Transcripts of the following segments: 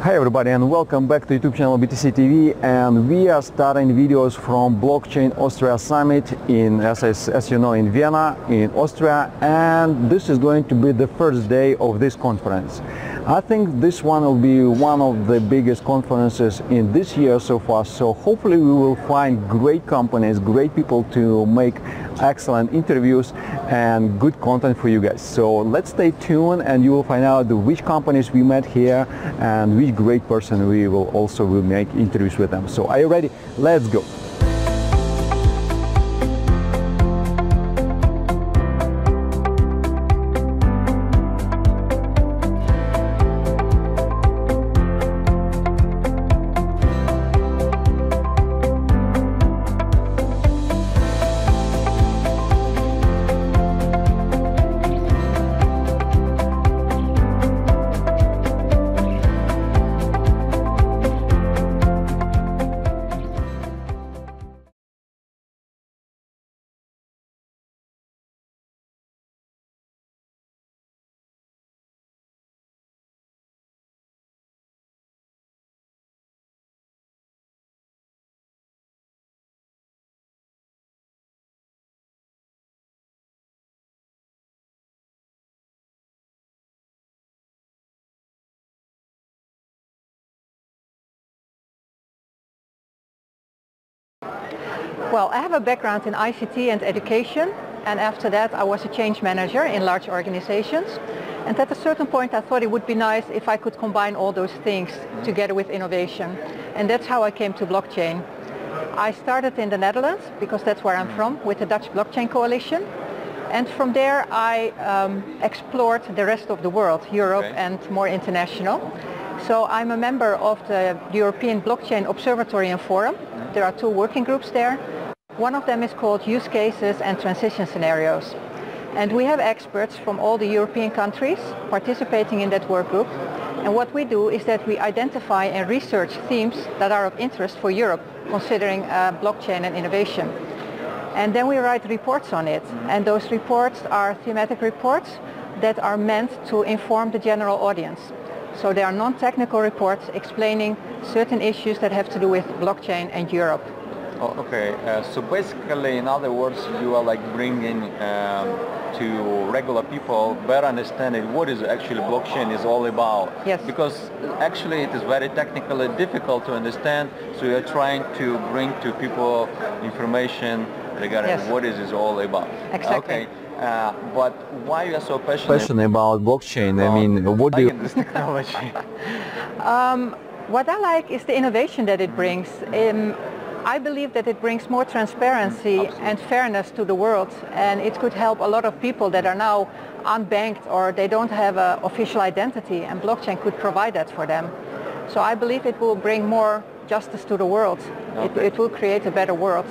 Hi everybody and welcome back to YouTube channel BTCTV, and we are starting videos from Blockchain Austria Summit as you know, in Vienna in Austria, and this is going to be the first day of this conference. I think this one will be one of the biggest conferences in this year so far, so hopefully we will find great companies, great people to make excellent interviews and good content for you guys. So let's stay tuned and you will find out which companies we met here and which great person we will make interviews with them. So are you ready? Let's go. Well, I have a background in ICT and education, and after that I was a change manager in large organizations. And at a certain point I thought it would be nice if I could combine all those things together with innovation. And that's how I came to blockchain. I started in the Netherlands, because that's where I'm from, with the Dutch Blockchain Coalition. And from there I explored the rest of the world, Europe and more international. So I'm a member of the European Blockchain Observatory and Forum. There are two working groups there. One of them is called Use Cases and Transition Scenarios. And we have experts from all the European countries participating in that work group. And what we do is that we identify and research themes that are of interest for Europe, considering blockchain and innovation. And then we write reports on it. And those reports are thematic reports that are meant to inform the general audience. So they are non-technical reports explaining certain issues that have to do with blockchain and Europe. Oh, okay, so basically, in other words, you are like bringing to regular people better understanding what is actually blockchain is all about. Yes. Because actually it is very technically difficult to understand, so you are trying to bring to people information regarding what is all about. Exactly. Okay. But why you are so passionate about blockchain? I mean, what do you like in this technology? What I like is the innovation that it brings. I believe that it brings more transparency and fairness to the world, and it could help a lot of people that are now unbanked or they don't have an official identity, and blockchain could provide that for them. So I believe it will bring more justice to the world. It will create a better world.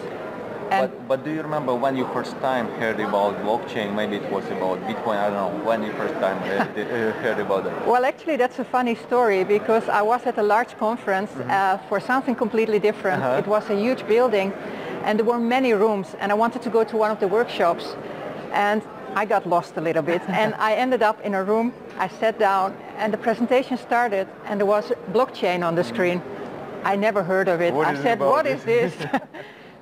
But do you remember when you first time heard about blockchain? Maybe it was about Bitcoin, I don't know, when you first time heard about it? Well, actually that's a funny story, because I was at a large conference for something completely different. It was a huge building and there were many rooms, and I wanted to go to one of the workshops, and I got lost a little bit and I ended up in a room. I sat down and the presentation started and there was blockchain on the screen. I never heard of it. I said, what is this?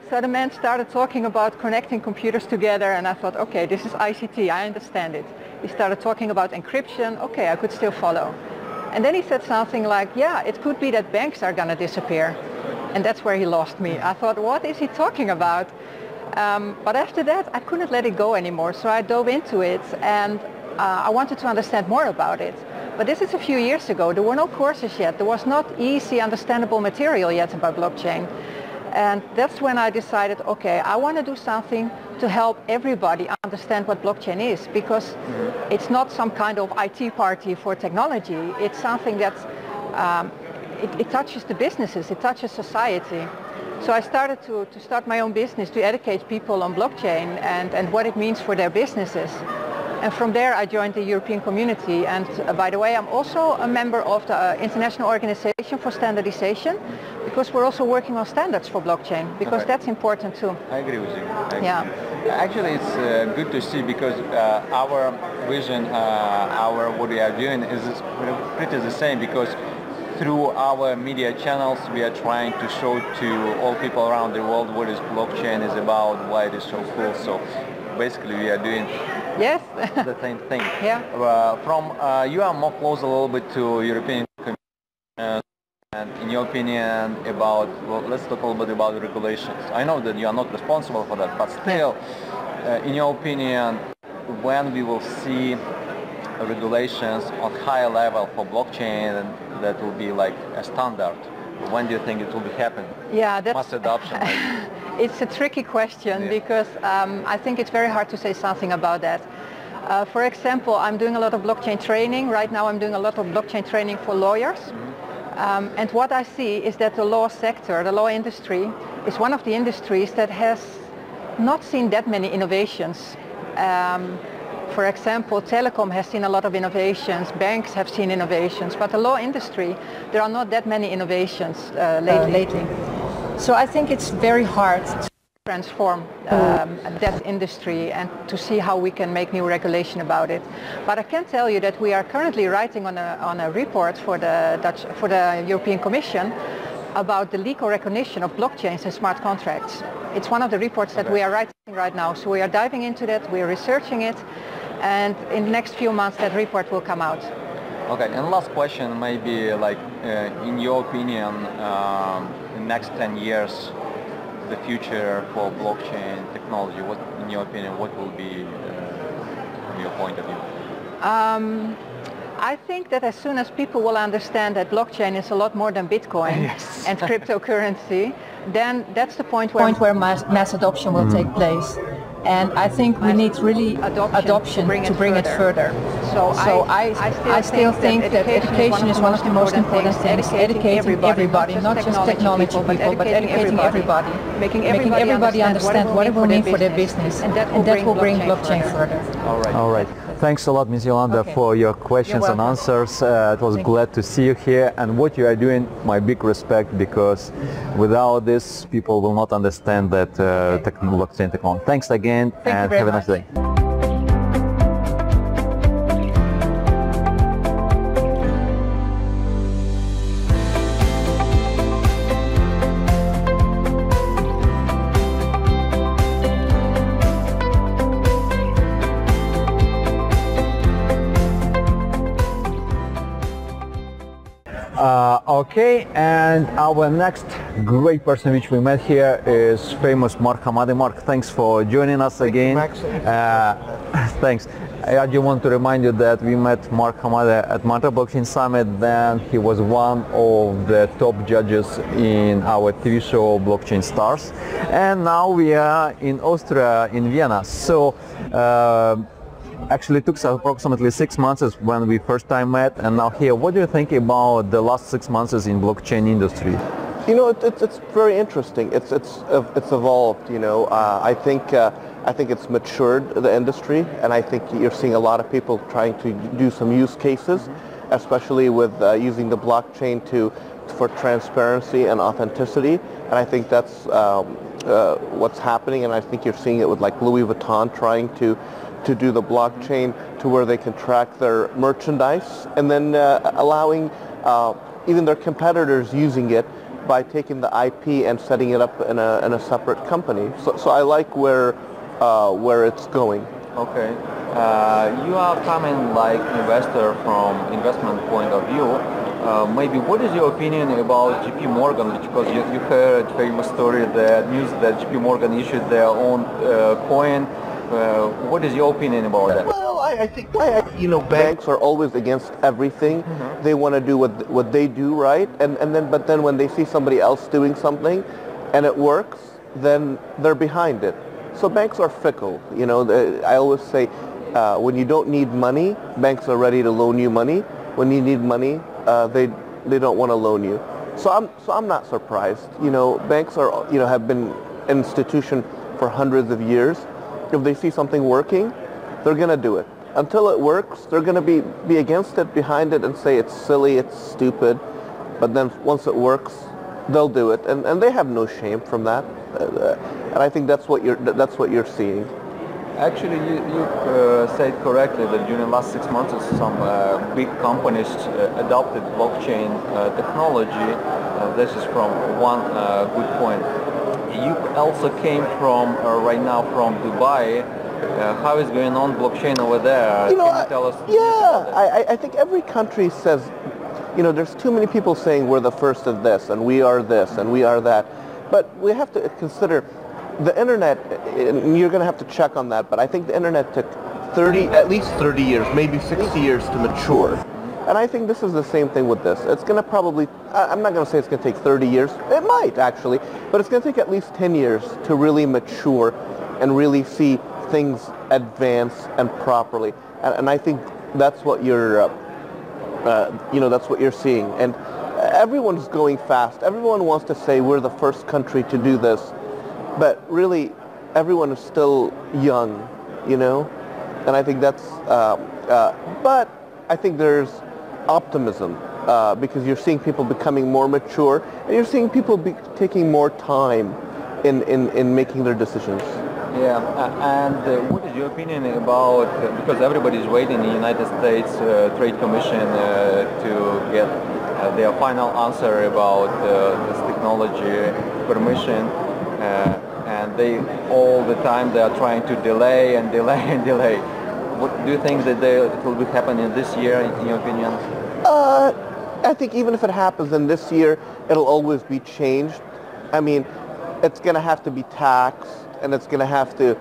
So the man started talking about connecting computers together, and I thought, okay, this is ICT, I understand it. He started talking about encryption, okay, I could still follow. And then he said something like, yeah, it could be that banks are going to disappear. And that's where he lost me. I thought, what is he talking about? But after that, I couldn't let it go anymore, so I dove into it, and I wanted to understand more about it. But this is a few years ago. There were no courses yet. There was not easy, understandable material yet about blockchain. And that's when I decided, okay, I want to do something to help everybody understand what blockchain is, because it's not some kind of IT party for technology. It's something that it touches the businesses, it touches society. So I started to start my own business to educate people on blockchain and what it means for their businesses. And from there I joined the European community, and by the way, I'm also a member of the International Organization for Standardization, because we're also working on standards for blockchain, because that's important too. I agree with you. Actually, it's good to see, because our vision, what we are doing is pretty the same, because through our media channels, we are trying to show to all people around the world what is blockchain is about, why it is so cool. So basically we are doing yes. the same thing. Yeah. You are more close a little bit to European Commission, and in your opinion about, well, let's talk a little bit about the regulations. I know that you are not responsible for that, but still, in your opinion, when we will see regulations on higher level for blockchain that will be like a standard, when do you think it will be happen? Yeah, that's mass adoption. It's a tricky question, because I think it's very hard to say something about that. For example, I'm doing a lot of blockchain training. Right now I'm doing a lot of blockchain training for lawyers. And what I see is that the law sector, the law industry, is one of the industries that has not seen that many innovations. For example, telecom has seen a lot of innovations, banks have seen innovations, but the law industry, there are not that many innovations lately. So I think it's very hard to transform that industry and to see how we can make new regulation about it. But I can tell you that we are currently writing on a report for the European Commission about the legal recognition of blockchains and smart contracts. It's one of the reports that we are writing right now. So we are diving into that, we are researching it, and in the next few months that report will come out. Okay, and last question, maybe like in your opinion, in the next 10 years, the future for blockchain technology, what, in your opinion, what will be from your point of view? I think that as soon as people will understand that blockchain is a lot more than Bitcoin and cryptocurrency, then that's the point where mass adoption will take place. And I think we need really adoption to bring it further. So I still think that education is one of the most important things. Educating everybody, not just technology people, but educating everybody. Making everybody understand what it will mean for their business. And that will bring blockchain further. All right. Thanks a lot, Ms. Jolanda, for your questions and answers. It was glad to see you here, and what you are doing, my big respect, because without this, people will not understand that blockchain technology. Thanks again, and have a nice day. Okay, and our next great person which we met here is famous Mark Hamade. Mark, thanks for joining us again. Thanks. I just want to remind you that we met Mark Hamade at ANON Blockchain Summit. Then he was one of the top judges in our TV show Blockchain Stars. And now we are in Austria, in Vienna. So actually it took us approximately 6 months when we first time met, and now here. What do you think about the last 6 months in blockchain industry? You know, it's very interesting. It's evolved. You know, I think it's matured, the industry, and I think you're seeing a lot of people trying to do some use cases, especially with using the blockchain for transparency and authenticity. And I think that's what's happening. And I think you're seeing it with like Louis Vuitton trying to do the blockchain to where they can track their merchandise, and then allowing even their competitors using it by taking the IP and setting it up in a separate company. So I like where it's going. Okay. You are coming like investor from investment point of view. Maybe what is your opinion about JP Morgan? Because you heard famous story, the news that JP Morgan issued their own coin. What is your opinion about that? Well, I think, you know, banks are always against everything. They want to do what they do right, but then when they see somebody else doing something and it works, then they're behind it. So banks are fickle. You know, I always say when you don't need money, banks are ready to loan you money. When you need money, they don't want to loan you. So I'm not surprised. You know, banks are, you know, have been an institution for hundreds of years. If they see something working, they're going to do it. Until it works, they're going to be against it, behind it, and say it's silly, it's stupid. But then once it works, they'll do it, and they have no shame from that. And I think that's what you're seeing. Actually, you said correctly that during the last 6 months, some big companies adopted blockchain technology. This is from one good point. You also came from right now from Dubai. How is going on blockchain over there? You know, Can you tell us? yeah, I think every country says, you know, there's too many people saying we're the first of this and we are this and we are that. But we have to consider the internet, and you're going to have to check on that, but I think the internet took at least 30 years, maybe 60 years to mature. And I think this is the same thing with this. It's going to probably, I'm not going to say it's going to take 30 years. It might actually, but it's going to take at least 10 years to really mature and really see things advance and properly. And I think that's what you're, that's what you're seeing. And everyone's going fast. Everyone wants to say we're the first country to do this. But really, everyone is still young, you know? And I think that's, but I think there's optimism because you're seeing people becoming more mature and you're seeing people taking more time in making their decisions. Yeah, and what is your opinion about, because everybody's waiting in the United States Trade Commission to get their final answer about this technology permission, and they all the time they are trying to delay and delay and delay. What do you think that it will be happening this year, in your opinion? I think even if it happens in this year, it'll always be changed. I mean, it's going to have to be taxed, and it's going to have to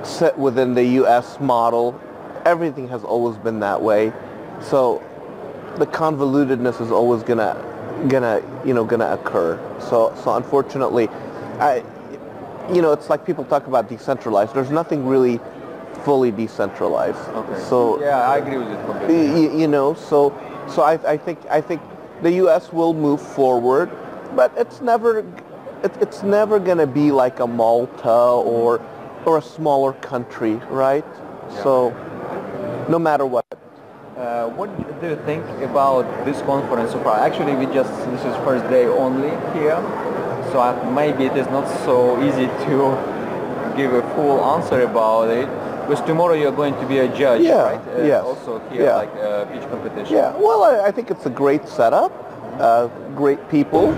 sit within the U.S. model. Everything has always been that way, so the convolutedness is always gonna occur. So unfortunately, it's like people talk about decentralized. There's nothing really fully decentralized. Okay. So yeah, I agree with it completely. So I think the U.S. will move forward, but it's never going to be like a Malta or a smaller country, right? Yeah. So no matter what. What do you think about this conference so far? Actually, this is first day only here, so maybe it is not so easy to give a full answer about it. Because tomorrow you're going to be a judge, right? Yes. Also here, like a pitch competition. Yeah. Well, I think it's a great setup, great people,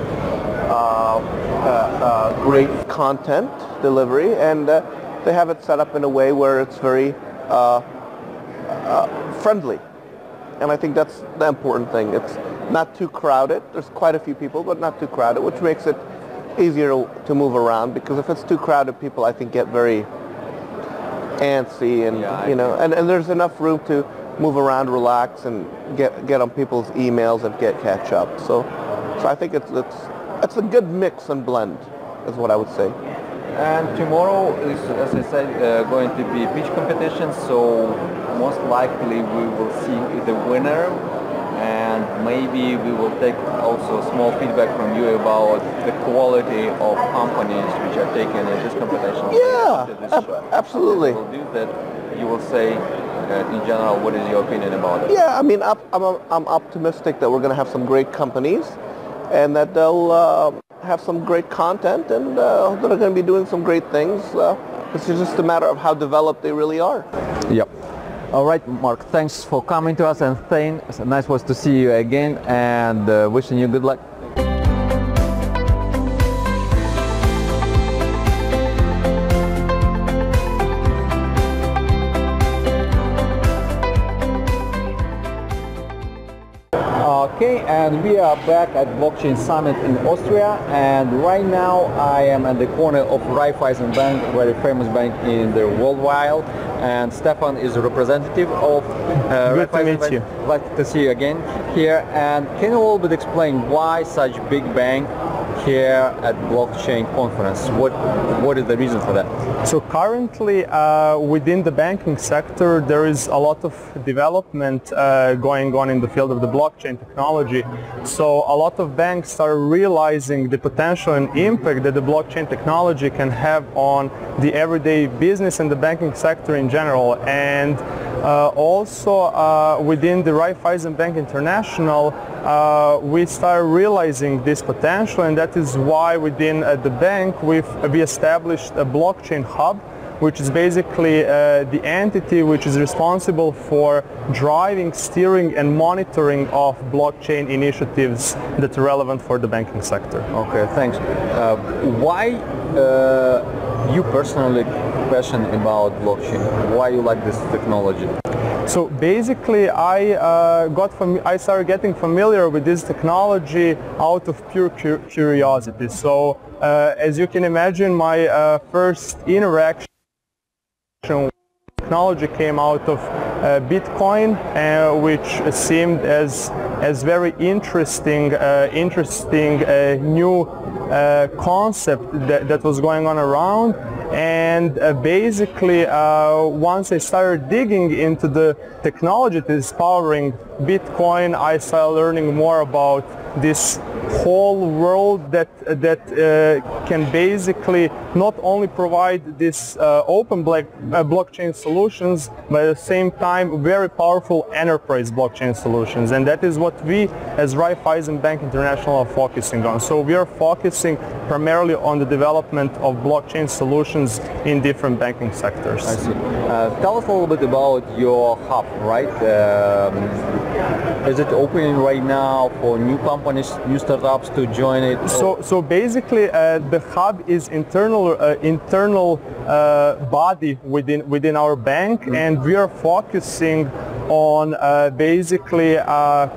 great content delivery, and they have it set up in a way where it's very friendly. And I think that's the important thing. It's not too crowded. There's quite a few people, but not too crowded, which makes it easier to move around. Because if it's too crowded, people I think get very antsy, and and there's enough room to move around, relax, and get on people's emails and catch up. So I think it's a good mix and blend, is what I would say. And tomorrow is, as I said, going to be pitch competition. So most likely we will see the winner, and maybe we will take also small feedback from you about the quality of companies which are taken in this competition. Yeah, absolutely. We'll do that. You will say, in general, what is your opinion about it? Yeah, I mean, I'm optimistic that we're going to have some great companies, and that they'll have some great content, and that are going to be doing some great things. It's just a matter of how developed they really are. Yep. All right, Mark, thanks for coming to us, and Thane, it's nice was to see you again, and wishing you good luck. Okay, and we are back at Blockchain Summit in Austria, and right now I am at the corner of Raiffeisen Bank, a very famous bank in the worldwide, and Stefan is a representative of Good to meet you. Glad to see you again here. And can you a little bit explain why such big bank here at blockchain conference? What is the reason for that? So currently within the banking sector there is a lot of development going on in the field of the blockchain technology. So a lot of banks are realizing the potential and impact that the blockchain technology can have on the everyday business and the banking sector in general. And also within the Raiffeisen Bank International we start realizing this potential, and that is why within the bank we established a blockchain hub which is basically the entity which is responsible for driving, steering and monitoring of blockchain initiatives that are relevant for the banking sector. Okay, thanks. Why you personally passionate about blockchain? Why you like this technology? So basically, I started getting familiar with this technology out of pure curiosity. So as you can imagine, my first interaction with technology came out of Bitcoin, which seemed as very interesting new concept that was going on around. And basically, once I started digging into the technology that is powering Bitcoin, I started learning more about this whole world that can basically not only provide this open blockchain solutions, but at the same time very powerful enterprise blockchain solutions. And that is what we as Raiffeisen Bank International are focusing on. So we are focusing primarily on the development of blockchain solutions in different banking sectors. I see. Tell us a little bit about your hub, right? Is it opening right now for new companies, new startups to join it? So basically, the hub is internal body within our bank, and we are focusing on basically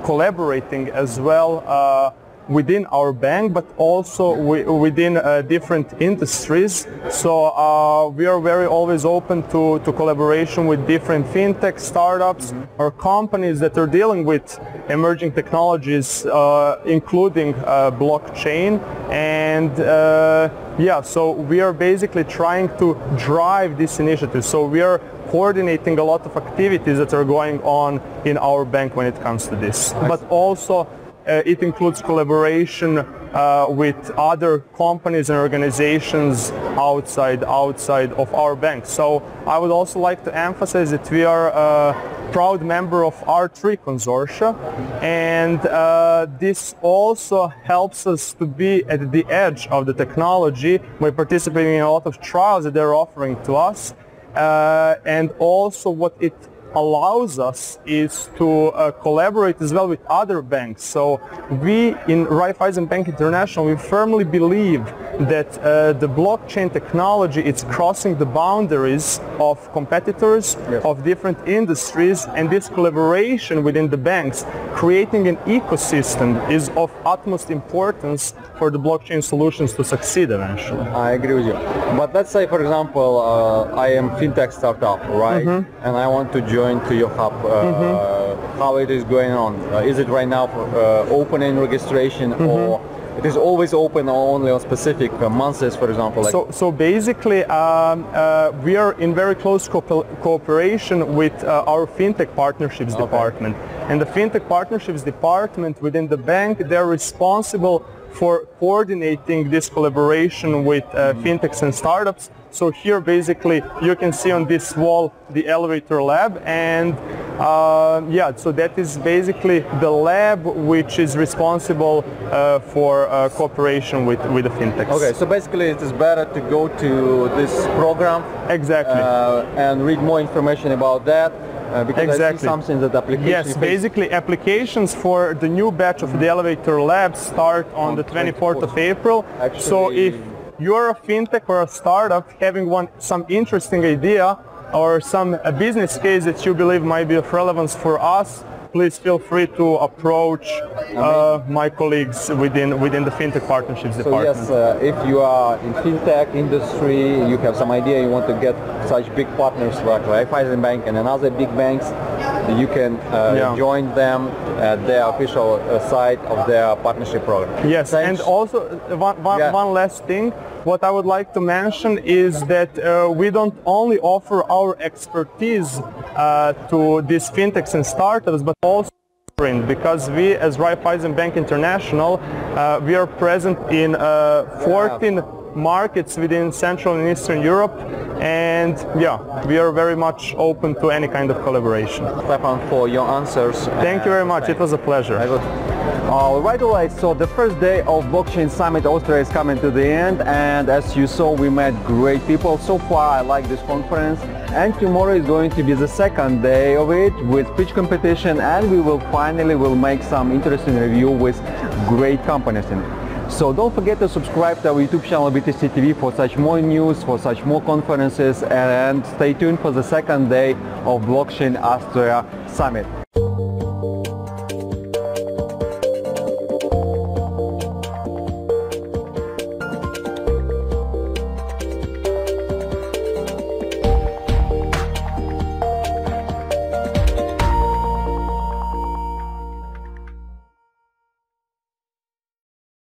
collaborating as well within our bank, but also within different industries. So we are very always open to collaboration with different fintech startups or companies that are dealing with emerging technologies, including blockchain. And so we are basically trying to drive this initiative. So we are coordinating a lot of activities that are going on in our bank when it comes to this. But also it includes collaboration with other companies and organizations outside of our bank. So I would also like to emphasize that we are a proud member of R3 consortia, and this also helps us to be at the edge of the technology by participating in a lot of trials that they're offering to us. And also what it allows us is to collaborate as well with other banks. So we in Raiffeisen Bank International, we firmly believe that the blockchain technology is crossing the boundaries of competitors, of different industries, and this collaboration within the banks, creating an ecosystem, is of utmost importance for the blockchain solutions to succeed eventually. I agree with you. But let's say, for example, I am fintech startup, right? And I want to join to your hub. How it is going on? Is it right now for opening registration, or it is always open only on specific months, for example? So basically, we are in very close cooperation with our fintech partnerships department. And the fintech partnerships department within the bank, they're responsible for coordinating this collaboration with fintechs and startups. So here basically you can see on this wall the elevator lab, and so that is basically the lab which is responsible for cooperation with the fintechs. Okay, so basically it is better to go to this program and read more information about that. Because I see something that applications... Yes, basically applications for the new batch of the elevator lab start on the 24th of April. Actually, so if you're a fintech or a startup having some interesting idea or some business case that you believe might be of relevance for us, please feel free to approach my colleagues within the fintech partnerships department. So yes, if you are in fintech industry, you have some idea, you want to get such big partners like Raiffeisen Bank and another big banks, you can join them at their official site of their partnership program. Yes, thanks. And also one last thing. What I would like to mention is that we don't only offer our expertise to these fintechs and startups, but also because we as Raiffeisen Bank International, we are present in 14 markets within Central and Eastern Europe, and yeah, we are very much open to any kind of collaboration. Stefan, for your answers. Thank you very much. It was a pleasure. Alright, so the first day of Blockchain Summit Austria is coming to the end, and as you saw, we met great people. So far I like this conference, and tomorrow is going to be the second day of it with speech competition, and we will finally make some interesting review with great companies in it. So don't forget to subscribe to our YouTube channel BTCTV for such more news, for such more conferences, and stay tuned for the second day of Blockchain Austria Summit.